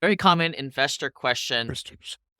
Very common investor question.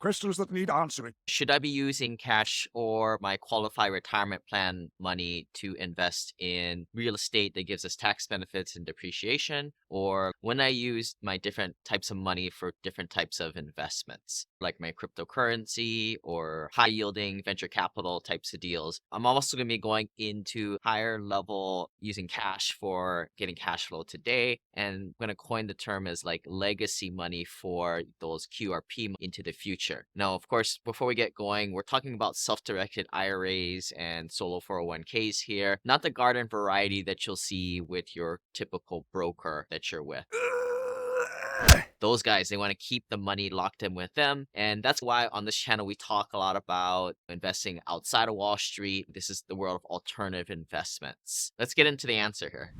Questions that need answering. Should I be using cash or my qualified retirement plan money to invest in real estate that gives us tax benefits and depreciation? Or when I use my different types of money for different types of investments, like my cryptocurrency or high yielding venture capital types of deals, I'm also going to be going into higher level using cash for getting cash flow today. And I'm going to coin the term as like legacy money for those QRP into the future. Now, of course, before we get going, we're talking about self-directed IRAs and solo 401ks here, not the garden variety that you'll see with your typical broker that you're with. Those guys, they want to keep the money locked in with them. And that's why on this channel, we talk a lot about investing outside of Wall Street. This is the world of alternative investments. Let's get into the answer here.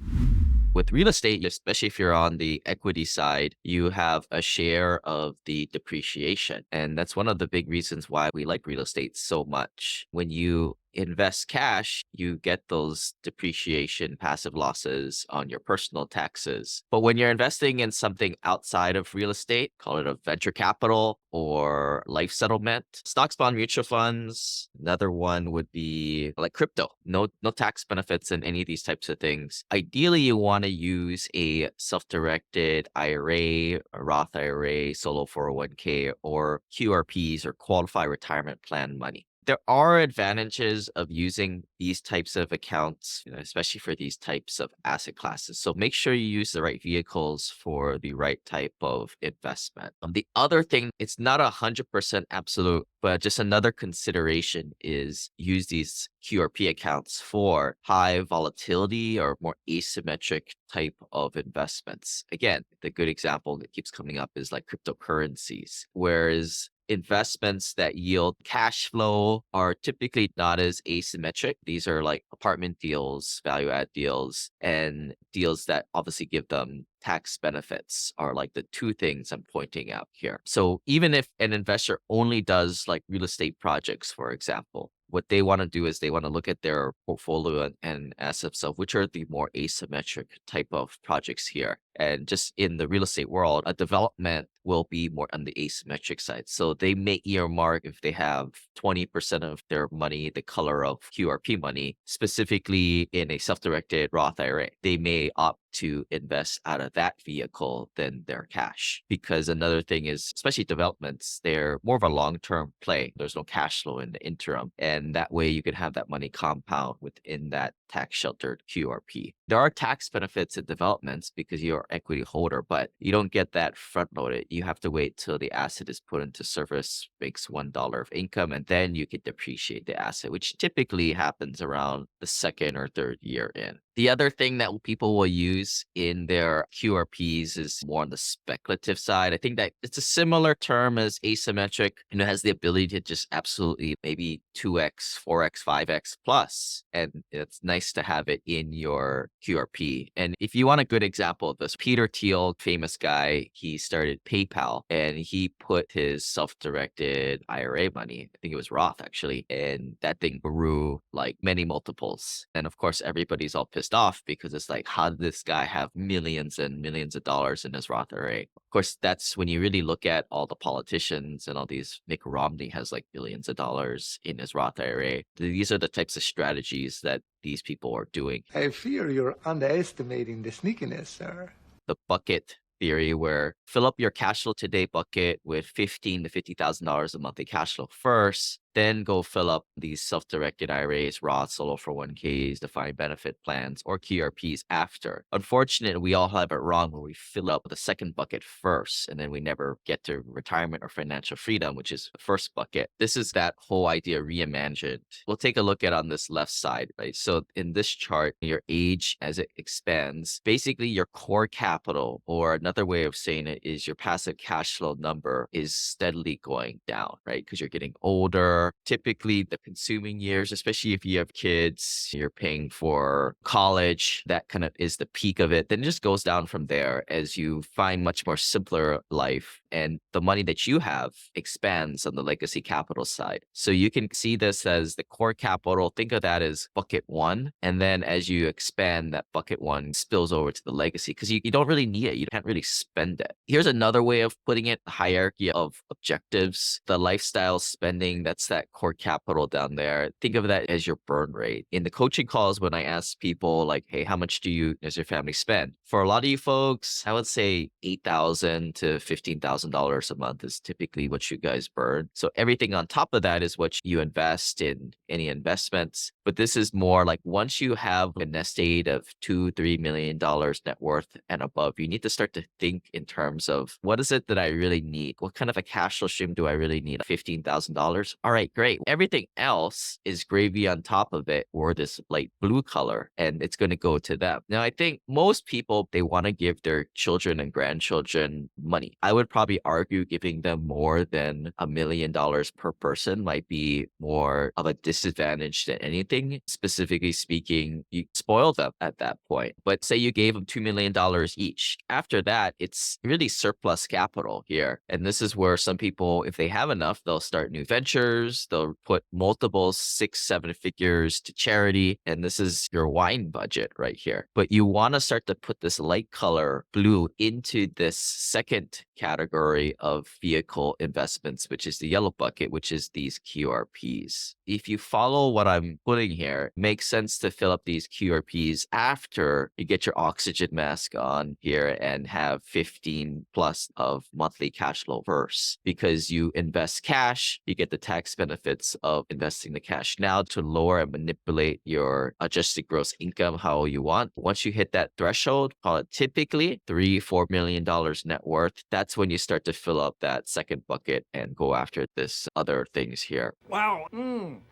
With real estate, especially if you're on the equity side, you have a share of the depreciation. And that's one of the big reasons why we like real estate so much. When you invest cash, you get those depreciation passive losses on your personal taxes. But when you're investing in something outside of real estate, call it a venture capital or life settlement, stocks, bond, mutual funds, another one would be like crypto. No tax benefits in any of these types of things. Ideally, you want to use a self-directed IRA, a Roth IRA, Solo 401K, or QRPs or qualified retirement plan money. There are advantages of using these types of accounts, especially for these types of asset classes. So make sure you use the right vehicles for the right type of investment. The other thing, it's not 100% absolute, but just another consideration is use these QRP accounts for high volatility or more asymmetric type of investments. Again, the good example that keeps coming up is like cryptocurrencies, whereas investments that yield cash flow are typically not as asymmetric. These are like apartment deals, value add deals, and deals that obviously give them tax benefits are like the two things I'm pointing out here. So even if an investor only does like real estate projects, for example, what they want to do is they want to look at their portfolio and ask themselves which are the more asymmetric type of projects here. And just in the real estate world, a development will be more on the asymmetric side. So they may earmark if they have 20% of their money, the color of QRP money, specifically in a self-directed Roth IRA. They may opt to invest out of that vehicle than their cash. Because another thing is, especially developments, they're more of a long-term play. There's no cash flow in the interim. And that way you can have that money compound within that tax sheltered QRP. There are tax benefits in developments because you're an equity holder, but you don't get that front loaded. You have to wait till the asset is put into service, makes $1 of income, and then you can depreciate the asset, which typically happens around the second or third year in. The other thing that people will use in their QRPs is more on the speculative side. I think that it's a similar term as asymmetric, and it has the ability to just absolutely maybe 2x, 4x, 5x plus. And it's nice to have it in your QRP. And if you want a good example of this, Peter Thiel, famous guy, he started PayPal and he put his self-directed IRA money, I think it was Roth actually, and that thing grew like many multiples. And of course, everybody's all pissed off because it's like, how did this guy have millions and millions of dollars in his Roth IRA? Of course, that's when you really look at all the politicians and all these. Mitt Romney has like billions of dollars in his Roth IRA. These are the types of strategies that these people are doing. I fear you're underestimating the sneakiness, sir. The bucket theory, where fill up your cash flow today bucket with $15,000 to $50,000 a monthly cash flow first, then go fill up these self-directed IRAs, Roths, Solo 401Ks, defined benefit plans, or QRPs after. Unfortunately, we all have it wrong where we fill up the second bucket first, and then we never get to retirement or financial freedom, which is the first bucket. This is that whole idea reimagined. We'll take a look at on this left side, right? So in this chart, your age as it expands, basically your core capital, or another way of saying it is your passive cash flow number is steadily going down, right? Because you're getting older, for typically the consuming years, especially if you have kids, you're paying for college, that kind of is the peak of it. Then it just goes down from there as you find much more simpler life and the money that you have expands on the legacy capital side. So you can see this as the core capital. Think of that as bucket one. And then as you expand, that bucket one spills over to the legacy because you don't really need it. You can't really spend it. Here's another way of putting it, hierarchy of objectives. The lifestyle spending, that's that core capital down there. Think of that as your burn rate. In the coaching calls, when I ask people like, hey, how much does your family spend? For a lot of you folks, I would say $8,000 to $15,000 a month is typically what you guys burn. So everything on top of that is what you invest in any investments. But this is more like once you have a nest egg of $2-3 million net worth and above, you need to start to think in terms of what is it that I really need? What kind of a cash flow stream do I really need? $15,000? All right, great. Everything else is gravy on top of it or this light blue color, and it's going to go to them. Now, I think most people, they want to give their children and grandchildren money. I would probably argue giving them more than $1 million per person might be more of a disadvantage than anything. Specifically speaking, you spoil them at that point. But say you gave them $2 million each. After that, it's really surplus capital here. And this is where some people, if they have enough, they'll start new ventures. They'll put multiple 6-7 figures to charity. And this is your wine budget right here. But you want to start to put this light color blue into this second category of vehicle investments, which is the yellow bucket, which is these QRPs. If you follow what I'm putting here, it makes sense to fill up these QRPs after you get your oxygen mask on here and have 15 plus of monthly cash flow first, because you invest cash, you get the tax benefits of investing the cash now to lower and manipulate your adjusted gross income how you want. Once you hit that threshold, call it typically $3-4 million net worth, that's when you start to fill up that second bucket and go after this other things here. Wow,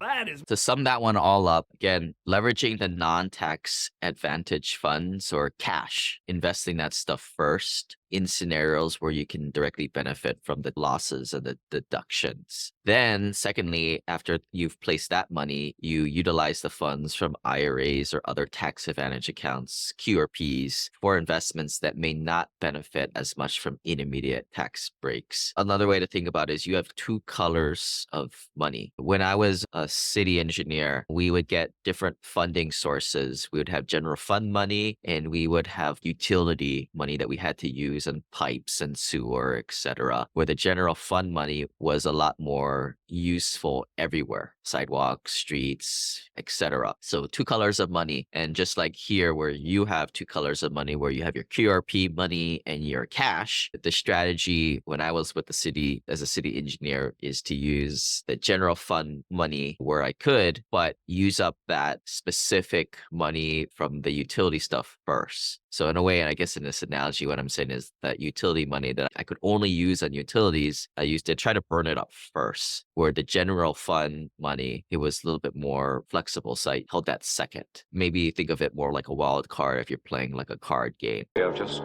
that is... To sum that one all up, again, leveraging the non-tax advantage funds or cash, investing that stuff first in scenarios where you can directly benefit from the losses and the deductions. Then secondly, after you've placed that money, you utilize the funds from IRAs or other tax advantage accounts, QRPs, for investments that may not benefit as much from immediate tax breaks. Another way to think about it is you have two colors of money. When I was a city engineer, we would get different funding sources. We would have general fund money and we would have utility money that we had to use and pipes and sewer, etc., where the general fund money was a lot more useful everywhere, sidewalks, streets, etc. So two colors of money. And just like here where you have two colors of money, where you have your QRP money and your cash, the strategy when I was with the city as a city engineer is to use the general fund money where I could, but use up that specific money from the utility stuff first. So in a way, and I guess in this analogy, what I'm saying is that utility money that I could only use on utilities, I used to try to burn it up first, where the general fund money, it was a little bit more flexible. So I held that second. Maybe think of it more like a wild card if you're playing like a card game. We have just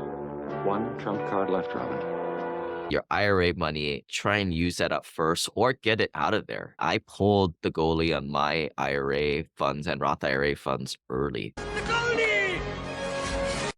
one trump card left, Robin. Your IRA money, try and use that up first or get it out of there. I pulled the goalie on my IRA funds and Roth IRA funds early.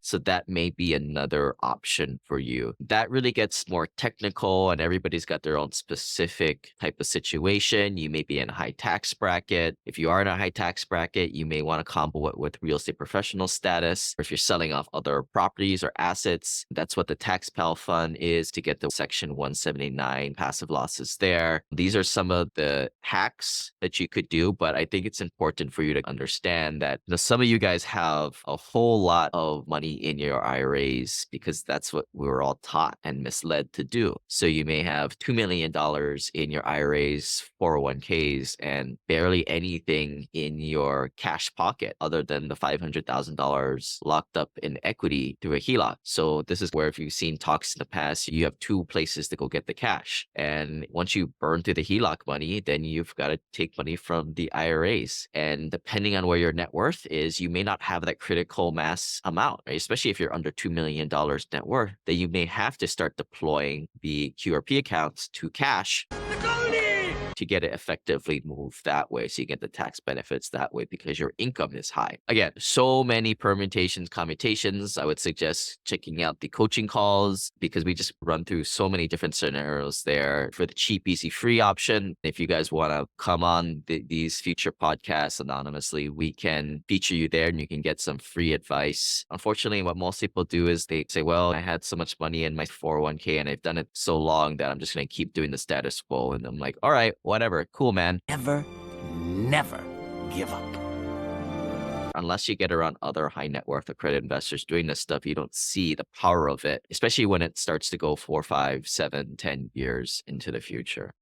So that may be another option for you. That really gets more technical and everybody's got their own specific type of situation. You may be in a high tax bracket. If you are in a high tax bracket, you may want to combo it with real estate professional status. Or if you're selling off other properties or assets, that's what the tax PAL fund is to get the Section 179 passive losses there. These are some of the hacks that you could do, but I think it's important for you to understand that some of you guys have a whole lot of money in your IRAs because that's what we were all taught and misled to do. So you may have $2 million in your IRAs, 401Ks, and barely anything in your cash pocket other than the $500,000 locked up in equity through a HELOC. So this is where, if you've seen talks in the past, you have two places to go get the cash. And once you burn through the HELOC money, then you've got to take money from the IRAs. And depending on where your net worth is, you may not have that critical mass amount, right? Especially if you're under $2 million net worth, then you may have to start deploying the QRP accounts to cash. to get it effectively moved that way. So you get the tax benefits that way because your income is high. Again, so many permutations, commutations. I would suggest checking out the coaching calls because we just run through so many different scenarios there for the cheap, easy, free option. If you guys want to come on these future podcasts anonymously, we can feature you there and you can get some free advice. Unfortunately, what most people do is they say, well, I had so much money in my 401k and I've done it so long that I'm just going to keep doing the status quo. And I'm like, all right, whatever. Cool, man. Never give up. Unless you get around other high net worth accredited investors doing this stuff, you don't see the power of it, especially when it starts to go 4, 5, 7, 10 years into the future.